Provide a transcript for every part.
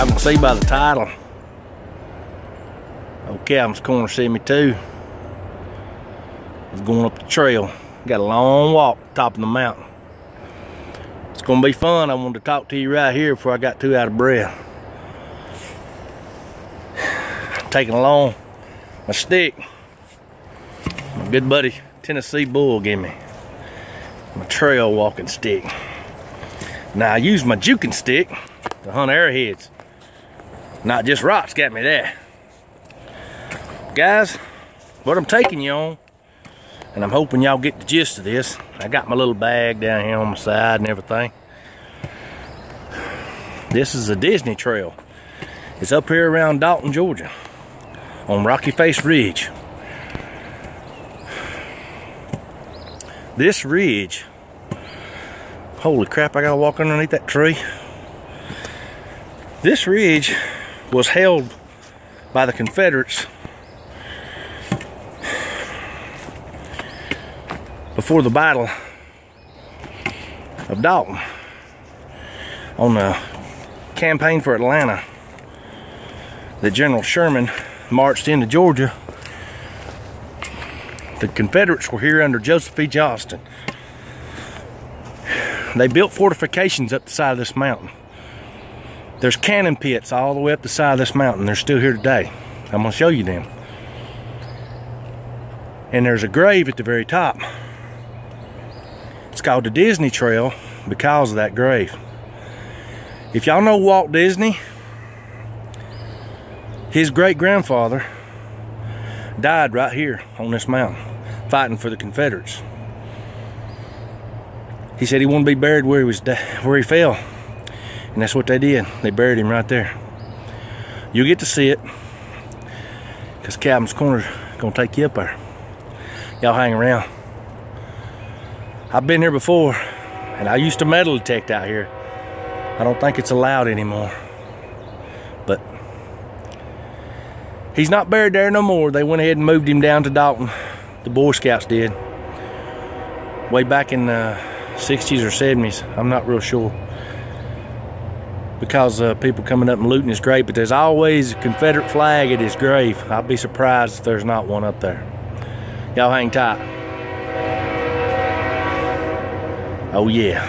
Y'all can see by the title. Old Captain's Corner sent me to. It's going up the trail. Got a long walk top of the mountain. It's gonna be fun. I wanted to talk to you right here before I got too out of breath. Taking along my stick. My good buddy Tennessee Bull gave me. My trail walking stick. Now I use my juking stick to hunt arrowheads. Not just rocks got me that. Guys, what I'm taking you on, and I'm hoping y'all get the gist of this. I got my little bag down here on my side and everything. This is a Disney trail. It's up here around Dalton, Georgia, on Rocky Face Ridge. This ridge, holy crap, I gotta walk underneath that tree. This ridge was held by the Confederates before the Battle of Dalton on the campaign for Atlanta. That General Sherman marched into Georgia. The Confederates were here under Joseph E. Johnston. They built fortifications up the side of this mountain. There's cannon pits all the way up the side of this mountain. They're still here today. I'm going to show you them. And there's a grave at the very top. It's called the Disney Trail because of that grave. If y'all know Walt Disney, his great-grandfather died right here on this mountain fighting for the Confederates. He said he wanted to be buried where he fell, and that's what they did. They buried him right there. You'll get to see it because Captain's Corner's gonna take you up there. Y'all hang around. I've been here before, and I used to metal detect out here. I don't think it's allowed anymore, but he's not buried there no more. They went ahead and moved him down to Dalton. The Boy Scouts did. Way back in the 60s or 70s. I'm not real sure. Because people coming up and looting his grave. But there's always a Confederate flag at his grave. I'd be surprised if there's not one up there. Y'all hang tight. Oh yeah.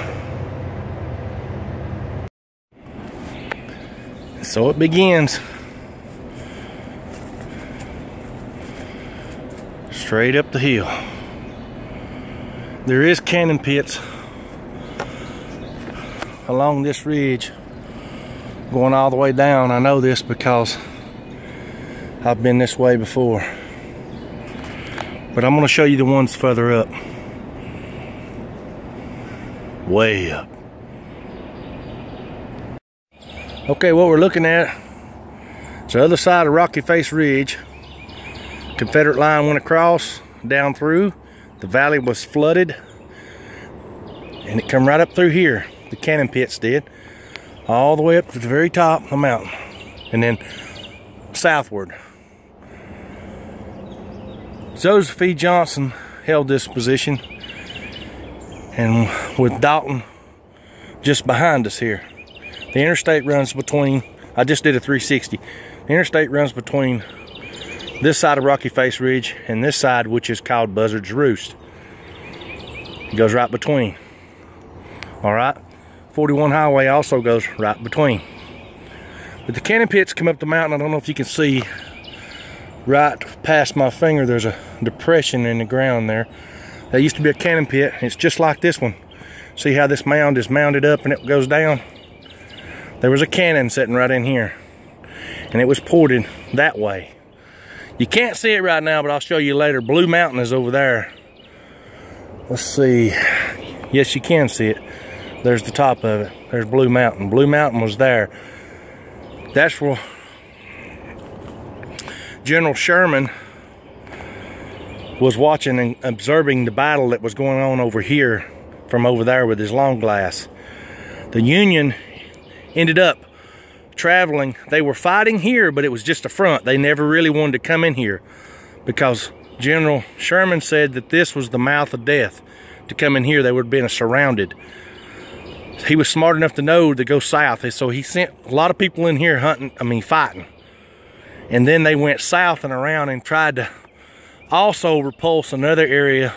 So it begins. Straight up the hill. There is cannon pits along this ridge going all the way down. I know this because I've been this way before. But I'm going to show you the ones further up. Way up. Okay, what we're looking at is the other side of Rocky Face Ridge. Confederate line went across, down through. The valley was flooded, and it come right up through here. The cannon pits did, all the way up to the very top of the mountain, and then southward. Joseph E. Johnston held this position, and with Dalton just behind us here. The interstate runs between, I just did a 360. The interstate runs between this side of Rocky Face Ridge and this side, which is called Buzzard's Roost. It goes right between. Alright, 41 highway also goes right between. But the cannon pits come up the mountain. I don't know if you can see right past my finger, there's a depression in the ground there. There used to be a cannon pit. It's just like this one. See how this mound is mounded up and it goes down? There was a cannon sitting right in here, and it was ported that way. You can't see it right now, but I'll show you later. Blue Mountain is over there. Let's see. Yes, you can see it. There's the top of it. There's Blue Mountain. Blue Mountain was there. That's where General Sherman was watching and observing the battle that was going on over here from over there with his long glass. The Union ended up traveling. They were fighting here, but it was just a front. They never really wanted to come in here because General Sherman said that this was the mouth of death. To come in here, they would have been surrounded. he was smart enough to know to go south. So he sent a lot of people in here fighting. And then they went south and around and tried to also repulse another area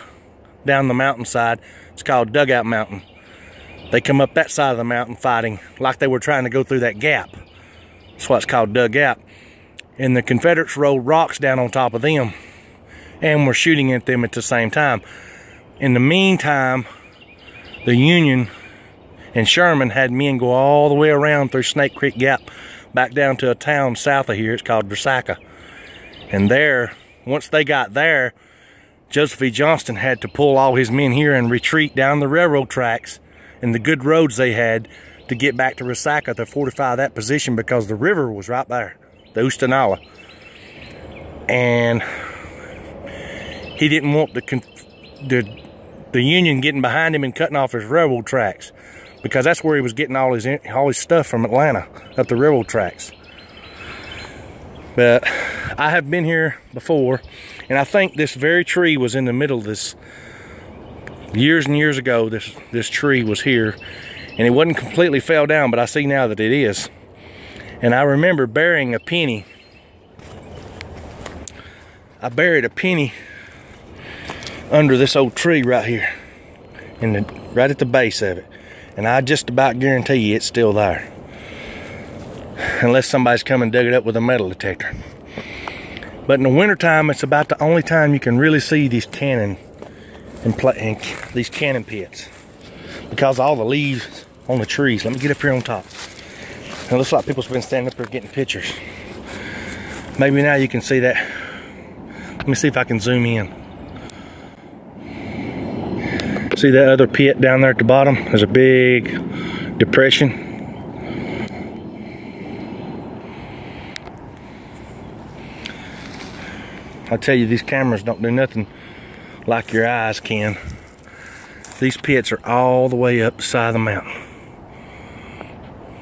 down the mountainside. It's called Dugout Mountain. They come up that side of the mountain fighting like they were trying to go through that gap. That's why it's called Dugout. And the Confederates rolled rocks down on top of them and were shooting at them at the same time. In the meantime, the Union and Sherman had men go all the way around through Snake Creek Gap back down to a town south of here. It's called Resaca. And there, once they got there, Joseph E. Johnston had to pull all his men here and retreat down the railroad tracks and the good roads they had to get back to Resaca to fortify that position, because the river was right there, the Oostanala. And he didn't want the Union getting behind him and cutting off his railroad tracks, because that's where he was getting all his stuff from Atlanta, up the railroad tracks. But I have been here before, and I think this very tree was in the middle of this. Years and years ago, this tree was here, and it wasn't completely fell down, but I see now that it is. And I remember burying a penny. I buried a penny under this old tree right here, right at the base of it. And I just about guarantee you it's still there, unless somebody's come and dug it up with a metal detector. But in the wintertime, it's about the only time you can really see these cannon and these cannon pits, because of all the leaves on the trees. Let me get up here on top. It looks like people's been standing up there getting pictures. Maybe now you can see that. Let me see if I can zoom in. See that other pit down there at the bottom? There's a big depression. I tell you, these cameras don't do nothing like your eyes can. These pits are all the way up the side of the mountain.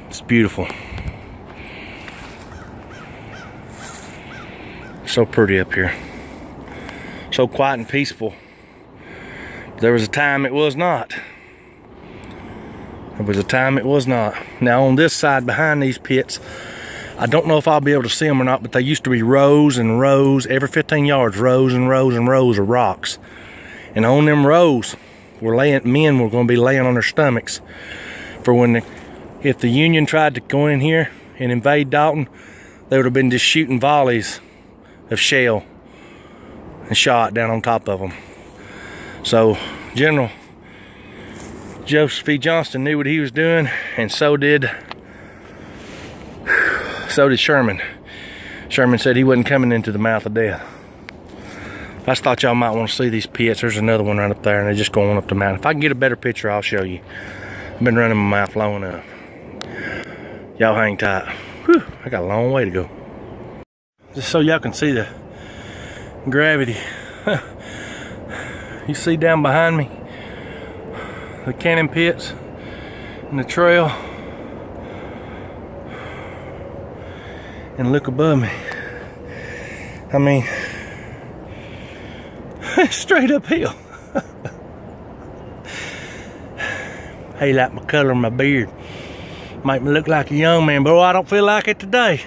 It's beautiful. So pretty up here. So quiet and peaceful. There was a time it was not. There was a time it was not. Now on this side behind these pits, I don't know if I'll be able to see them or not, but they used to be rows and rows, every 15 yards, rows and rows and rows of rocks. And on them rows, men were going to be laying on their stomachs for if the Union tried to go in here and invade Dalton, they would have been just shooting volleys of shell and shot down on top of them. So General Joseph E. Johnston knew what he was doing, and so did Sherman. Sherman said he wasn't coming into the mouth of death. I just thought y'all might want to see these pits. There's another one right up there, and they're just going up the mountain. If I can get a better picture, I'll show you. I've been running my mouth long enough. Y'all hang tight. Whew, I got a long way to go. Just so y'all can see the gravity. You see down behind me the cannon pits and the trail, and look above me. I mean, straight uphill. Hey, like my color of my beard. Make me look like a young man, but I don't feel like it today.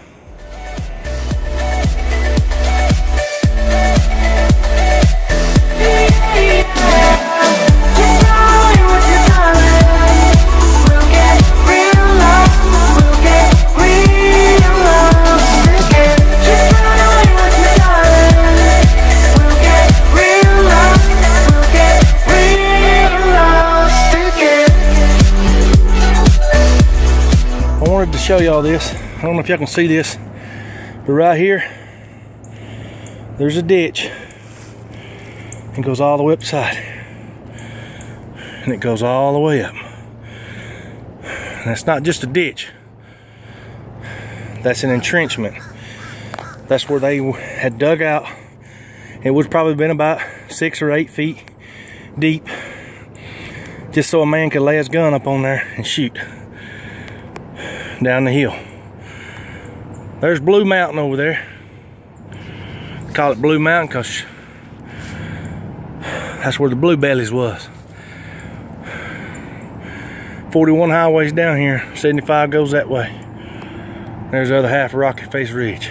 To show y'all this. I don't know if y'all can see this, but right here there's a ditch. It goes all the way up the side, and it goes all the way up. And that's not just a ditch, that's an entrenchment. That's where they had dug out. It would probably been about 6 or 8 feet deep, just so a man could lay his gun up on there and shoot down the hill. There's Blue Mountain over there. I call it Blue Mountain because that's where the Blue Bellies was. 41 highways down here, 75 goes that way. There's the other half of Rocky Face Ridge.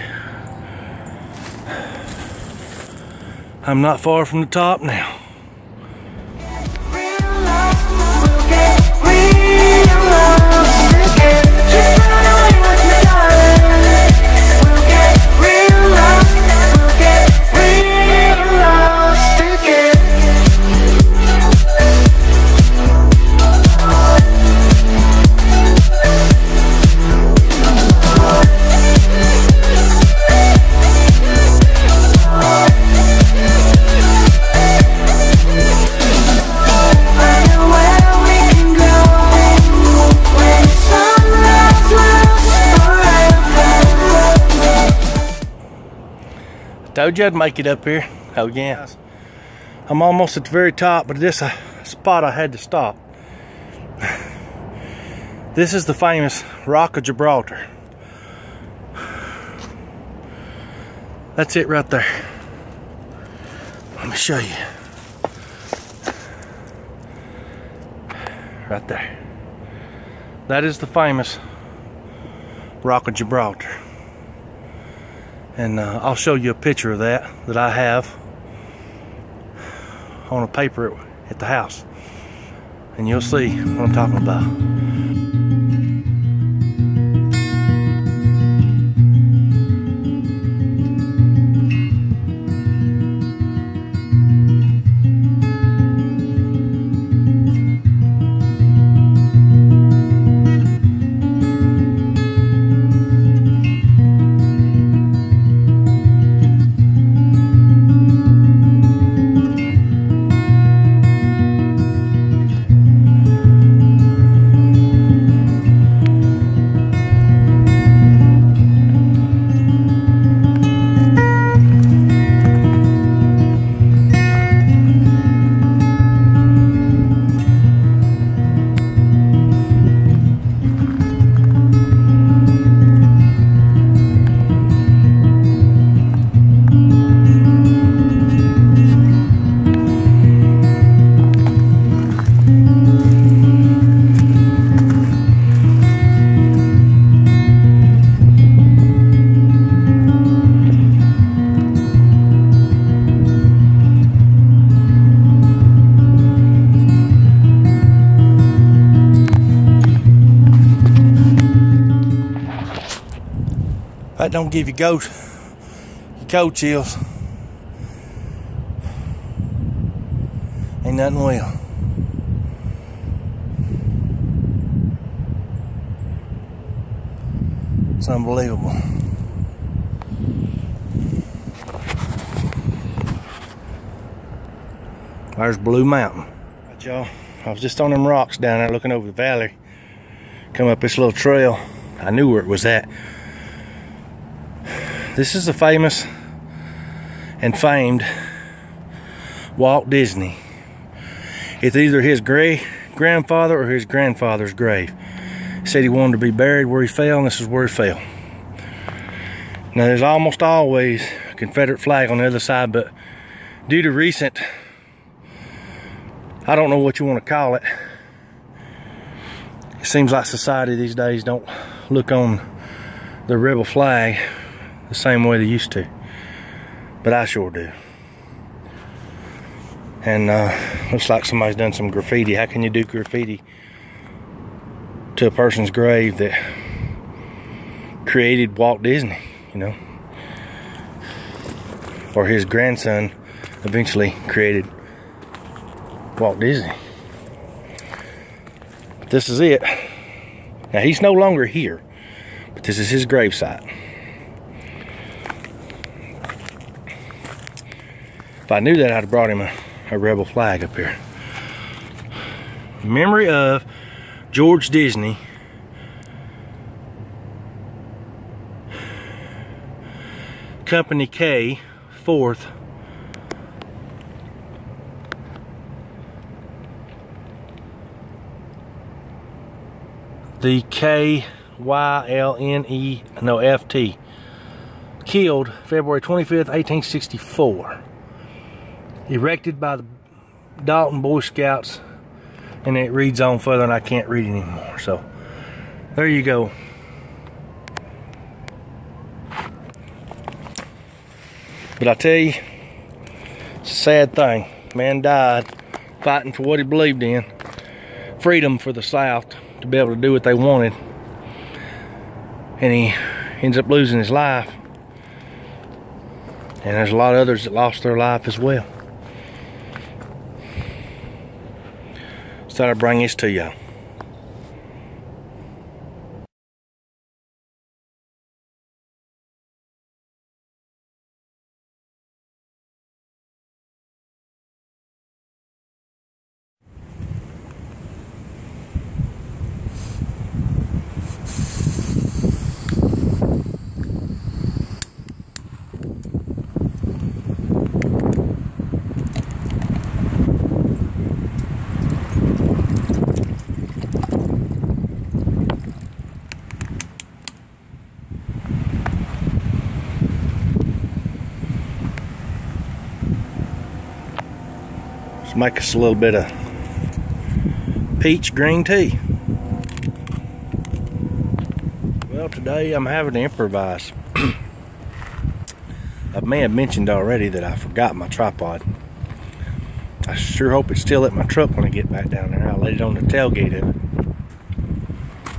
I'm not far from the top now. Told you I'd make it up here. Oh yeah. I'm almost at the very top, but this spot I had to stop. This is the famous Rock of Gibraltar. That's it right there. Let me show you. Right there. That is the famous Rock of Gibraltar. And I'll show you a picture of that I have on a paper at the house, and you'll see what I'm talking about. That don't give you cold chills. Ain't nothing well. It's unbelievable. There's Blue Mountain. Right, y'all. I was just on them rocks down there looking over the valley. Come up this little trail. I knew where it was at. This is the famous and famed Walt Disney. It's either his grandfather or his grandfather's grave. He said he wanted to be buried where he fell, and this is where he fell. Now there's almost always a Confederate flag on the other side, but due to recent, I don't know what you want to call it, it seems like society these days don't look on the rebel flag the same way they used to, but I sure do. And looks like somebody's done some graffiti. How can you do graffiti to a person's grave that created Walt Disney, you know? Or his grandson eventually created Walt Disney. This is it. Now he's no longer here, but this is his gravesite. If I knew that, I'd have brought him a rebel flag up here. In memory of George Disney, Company K, 4th, the KYLNE, no, FT, killed February 25th, 1864. Erected by the Dalton Boy Scouts and it reads on further and I can't read anymore. So there you go. But I tell you, it's a sad thing. Man died fighting for what he believed in. Freedom for the South to be able to do what they wanted. And he ends up losing his life. And there's a lot of others that lost their life as well. So I thought I'd bring this to y'all. Let's make us a little bit of peach green tea. Well, today I'm having to improvise. I may have mentioned already that I forgot my tripod. I sure hope it's still at my truck when I get back down there. I laid it on the tailgate of it,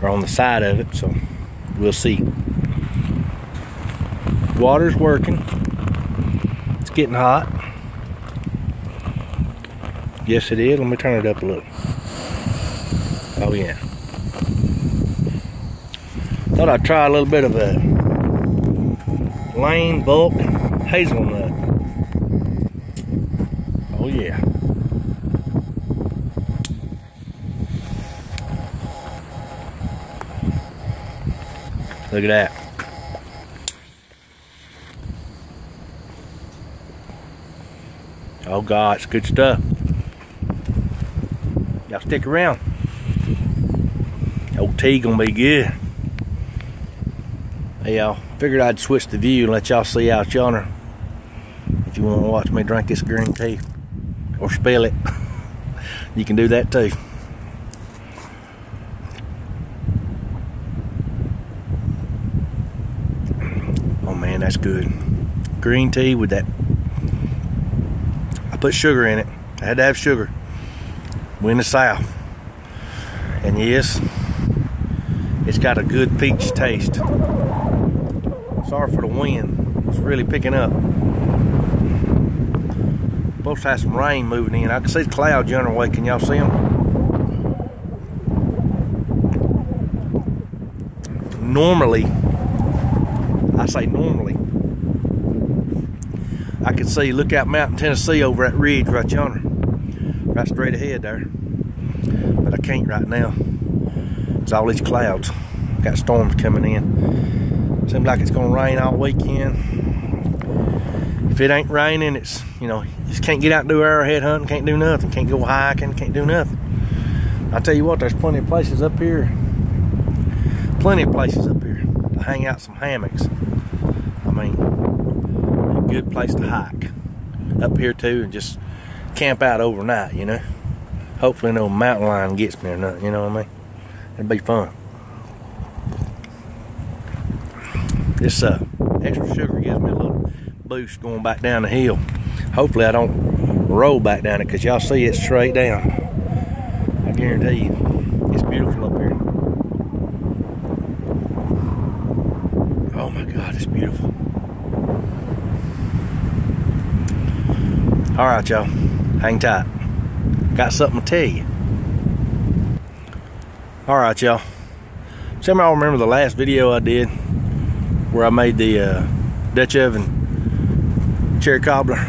or on the side of it, so we'll see. Water's working. It's getting hot. Yes, it is. Let me turn it up a little. Oh yeah. Thought I'd try a little bit of a Lane Bulk hazelnut. Oh yeah. Look at that. Oh God, it's good stuff. Y'all stick around. Old tea gonna be good. Hey y'all, figured I'd switch the view and let y'all see out yonder. If you want to watch me drink this green tea or spill it, you can do that too. Oh man, that's good. Green tea with that. I put sugar in it. I had to have sugar. We're in the South, and yes, it's got a good peach taste. Sorry for the wind, it's really picking up. Supposed to have some rain moving in. I can see the clouds yonder way. Can y'all see them? Normally, I say normally, I could see, look out Mountain Tennessee over that ridge right yonder. Right straight ahead there, but I can't right now. It's all these clouds. Got storms coming in. Seems like it's gonna rain all weekend. If it ain't raining, it's, you know, you just can't get out and do arrowhead hunting. Can't do nothing. Can't go hiking. Can't do nothing. I tell you what, there's plenty of places up here. Plenty of places up here to hang out some hammocks. I mean, a good place to hike up here too, and just camp out overnight, you know. Hopefully no mountain lion gets me or nothing, you know what I mean? It'd be fun. This extra sugar gives me a little boost going back down the hill. Hopefully I don't roll back down it, because y'all see it's straight down. I guarantee you, it's beautiful up here. Oh my God, it's beautiful. All right, y'all. Hang tight. Got something to tell you. Alright, y'all. Some of y'all remember the last video I did where I made the Dutch oven cherry cobbler.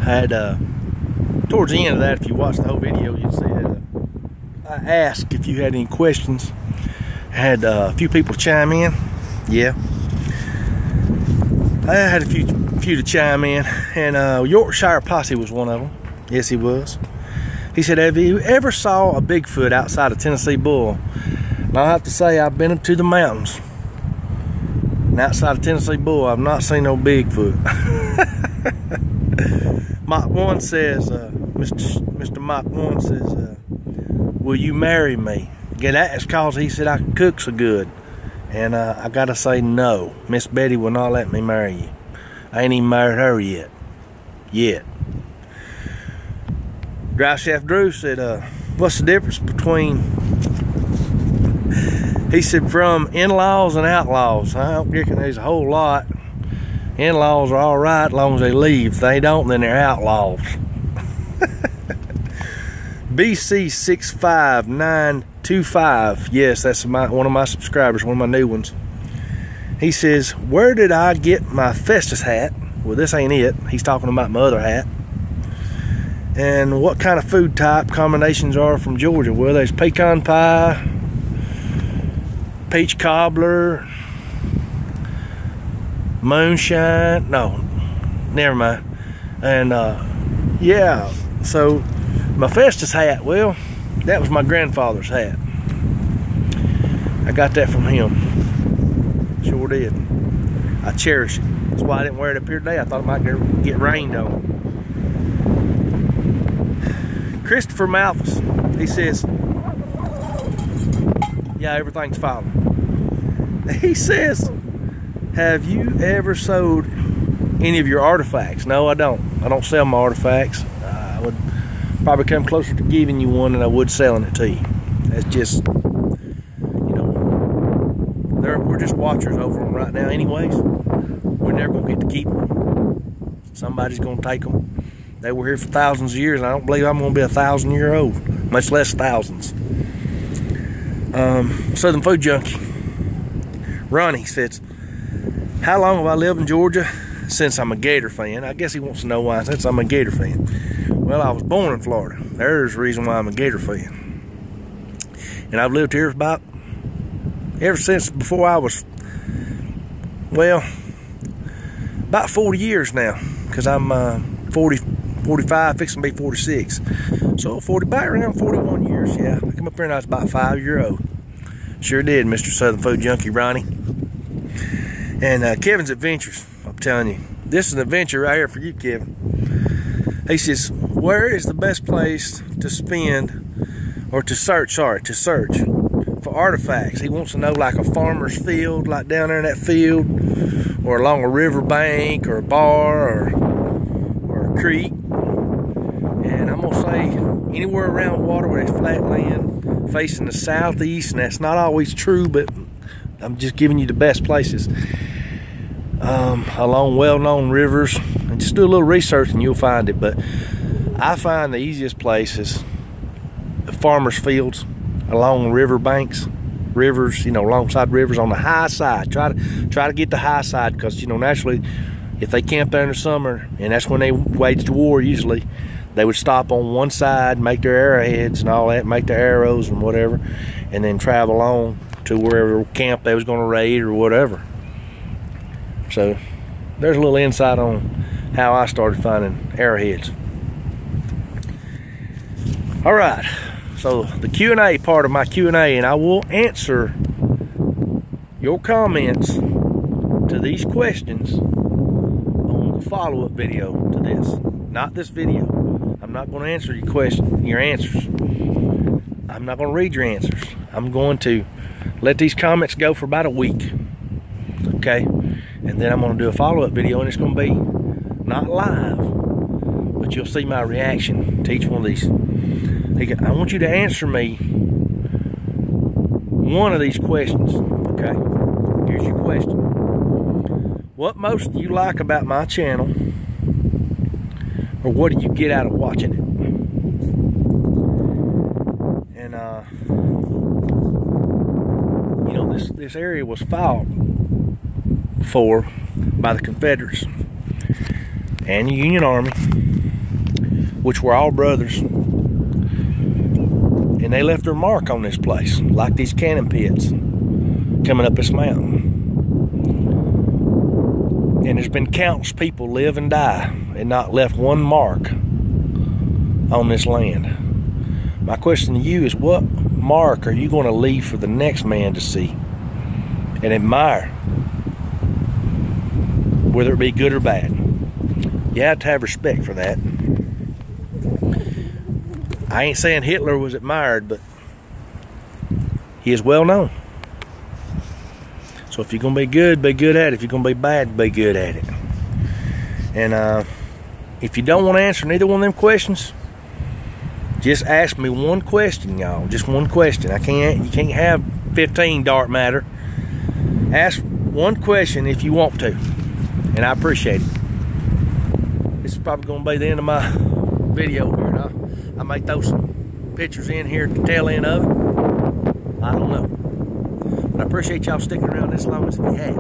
Had towards the end of that, if you watch the whole video, you'd see that I asked if you had any questions. I had a few people chime in. Yeah. I had a few to chime in, and Yorkshire Posse was one of them. Yes, he was. He said, have you ever saw a Bigfoot outside of Tennessee Bull? And I have to say, I've been up to the mountains, and outside of Tennessee Bull, I've not seen no Bigfoot. Mike 1 says, Mr. Mike 1 says, will you marry me? Yeah, that's cause he said I can cook so good. And I gotta say no. Miss Betty will not let me marry you. I ain't even married her yet. Dry Chef Drew said, what's the difference between, he said, from in-laws and outlaws? I don't reckon there's a whole lot. In-laws are all right as long as they leave. If they don't, then they're outlaws. BC65925. Yes, that's one of my subscribers, one of my new ones. He says, where did I get my Festus hat? Well, this ain't it. He's talking about my other hat. And what kind of food type combinations are from Georgia? Well, there's pecan pie, peach cobbler, moonshine. No, never mind. And yeah, so my Festus hat, well, that was my grandfather's hat. I got that from him. Sure did. I cherish it. That's why I didn't wear it up here today. I thought it might get rained on. Christopher Malthus, he says, yeah, everything's fine. He says, have you ever sold any of your artifacts? No, I don't. I don't sell my artifacts. I would probably come closer to giving you one than I would selling it to you. That's just, you know, we're just watchers over them right now anyways. We're never going to get to keep them. Somebody's going to take them. They were here for thousands of years, and I don't believe I'm going to be 1,000-year-old, much less thousands. Southern Food Junkie Ronnie says, how long have I lived in Georgia? Since I'm a Gator fan. I guess he wants to know why, since I'm a Gator fan. Well, I was born in Florida. There's the reason why I'm a Gator fan. And I've lived here ever since before I was, well, about 40 years now, because I'm 45, fixing to be 46. So about around 41 years, yeah. I come up here and I was about 5-year-old. Sure did, Mr. Southern Food Junkie Ronnie. And Kevin's Adventures, I'm telling you, this is an adventure right here for you, Kevin. He says, where is the best place to spend, or to search for artifacts? He wants to know, like a farmer's field, like down there in that field, or along a river bank, or a bar, or a creek. And I'm gonna say anywhere around water where there's flat land facing the southeast, and that's not always true, but I'm just giving you the best places. Along well-known rivers, and just do a little research and you'll find it. But I find the easiest places, farmers' fields, along river banks, rivers, you know, alongside rivers on the high side. Try to get the high side, because, you know, naturally, if they camp there in the summer, and that's when they waged the war usually, they would stop on one side, make their arrowheads and all that, make their arrows and whatever, and then travel on to wherever camp they was going to raid or whatever. So there's a little insight on how I started finding arrowheads. All right, so the Q&A part of my Q&A, and I will answer your comments to these questions on the follow-up video to this. Not this video. I'm not going to answer your answers. I'm not going to read your answers. I'm going to let these comments go for about a week. Okay? And then I'm going to do a follow-up video, and it's going to be not live, but you'll see my reaction to each one of these. I want you to answer me one of these questions. Okay? Here's your question. What most do you like about my channel, or what do you get out of watching it? And you know, this area was fought for by the Confederates and the Union Army, which were all brothers, and they left their mark on this place, like these cannon pits coming up this mountain. And there's been countless people live and die and not left one mark on this land. My question to you is, what mark are you going to leave for the next man to see and admire, whether it be good or bad? You have to have respect for that. I ain't saying Hitler was admired, but he is well known. So if you're gonna be good at it. If you're gonna be bad, be good at it. And if you don't want to answer neither one of them questions, just ask me one question, y'all. Just one question. You can't have 15 dark matter. Ask one question if you want to, and I appreciate it. This is probably gonna be the end of my video here. I may throw some pictures in here at the tail end of it. I don't know. But I appreciate y'all sticking around this long as you have.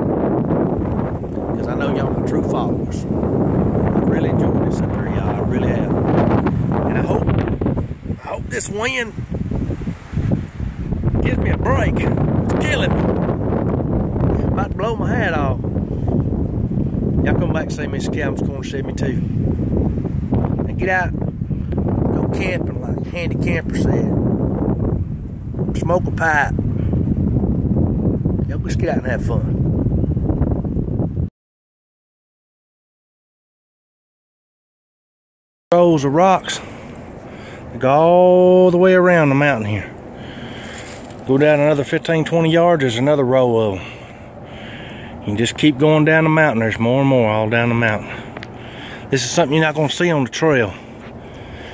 Because I know y'all are true followers. I've really enjoyed this up here, y'all. I really have. And I hope this wind gives me a break. It's killing me. About to blow my hat off. Y'all come back and see me at Cabin's Corner, see me too. And get out, go camping like Handy Camper said. Smoke a pipe. Y'all just get out and have fun. Rows of rocks that go all the way around the mountain here. Go down another 15-20 yards, there's another row of them. You can just keep going down the mountain. There's more and more all down the mountain. This is something you're not going to see on the trail.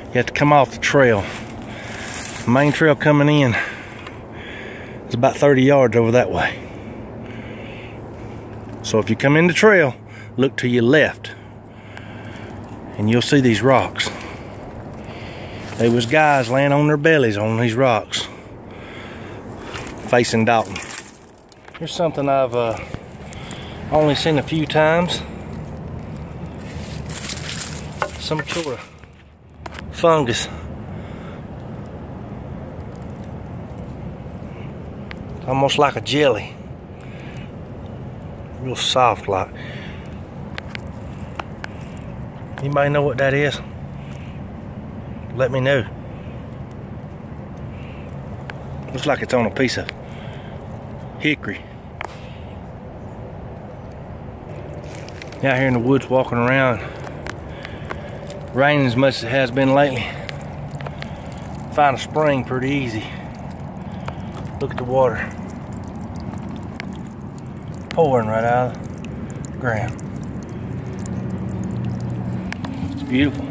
You have to come off the trail. The main trail coming in is about 30 yards over that way. So if you come in the trail, look to your left, and you'll see these rocks. There was guys laying on their bellies on these rocks, facing Dalton. Here's something I've only seen a few times. Some sort of fungus. Almost like a jelly. Real soft like. Anybody know what that is? Let me know. Looks like it's on a piece of hickory. Out here in the woods walking around. Raining as much as it has been lately. Find a spring pretty easy. Look at the water. Pouring right out of the ground. It's beautiful.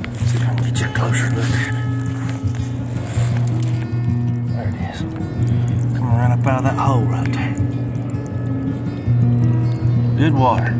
Let's see if I can get you a closer look at it. There it is. Coming right up out of that hole right there. Good water.